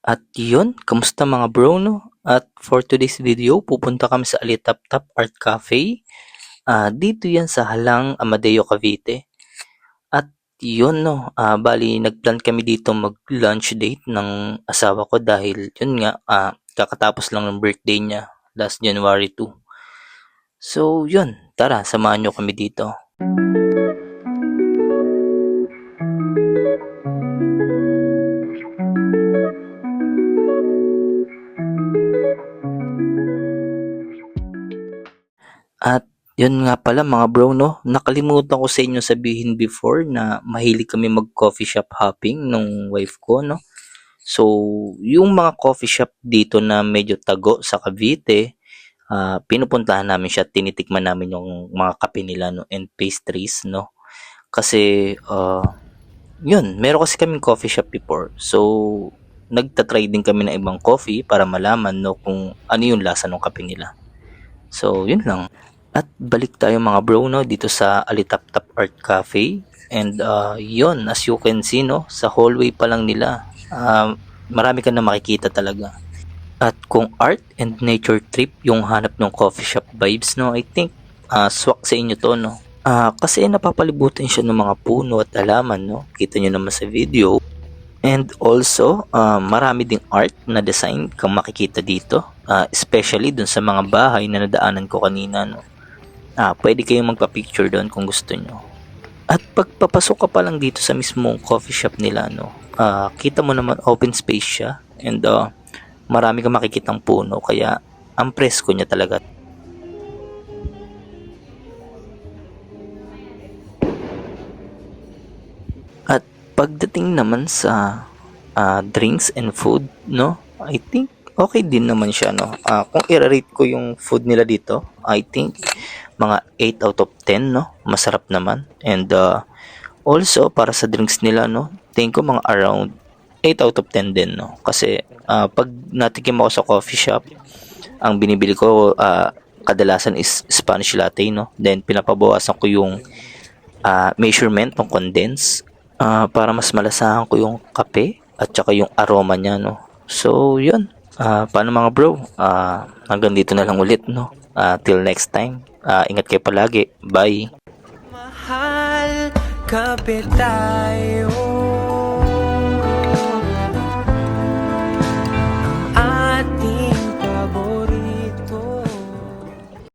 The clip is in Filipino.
At yun, kamusta mga bro, no? At for today's video, pupunta kami sa Alitap-Tap Art Cafe. Dito yan sa Halang, Amadeo, Cavite. At yun, no, bali nagplan kami dito mag-lunch date ng asawa ko dahil yun nga, kakatapos lang ng birthday niya last January 2. So yun, tara, samahan nyo kami dito. At yun nga pala mga bro, no, nakalimutan ko sa inyo sabihin before na mahilig kami mag coffee shop hopping nung wife ko, no. So yung mga coffee shop dito na medyo tago sa Cavite, pinupuntahan namin siya, tinitikman namin yung mga kape nila, no, and pastries, no. Kasi yun, meron kasi kaming coffee shop before. So nagta-try din kami ng ibang coffee para malaman, no, kung ano yung lasa ng kape nila. So yun lang. At balik tayo mga bro, no, dito sa Alitap-Tap Art Cafe. And yun, as you can see, no, sa hallway pa lang nila, marami ka na makikita talaga. At kung art and nature trip yung hanap ng coffee shop vibes, no, I think swak sa inyo to, no. Kasi napapalibutan siya ng mga puno at halaman, no. Kita nyo naman sa video. And also, marami ding art na design kang makikita dito. Especially dun sa mga bahay na nadaanan ko kanina, no. Pwede kayong magpa-picture doon kung gusto nyo. At pagpapasok ka pa lang dito sa mismong coffee shop nila, no, kita mo naman open space siya. And marami kang makikitang puno. Kaya ang presko niya talaga. At pagdating naman sa drinks and food, no, I think okay din naman siya, no. Kung i-rate ko yung food nila dito, I think mga 8 out of 10, no. Masarap naman. And also para sa drinks nila, no, tingin ko mga around 8 out of 10 din, no. Kasi pag natikim ako sa coffee shop, ang binibili ko kadalasan is Spanish latte, no. Then pinapabawasan ko yung measurement ng condense para mas malasahan ko yung kape at saka yung aroma niya, no. So yun, paano mga bro, hanggang dito na lang ulit, no. Till next time, ingat kayo palagi, bye. Mahal, kapit tayo.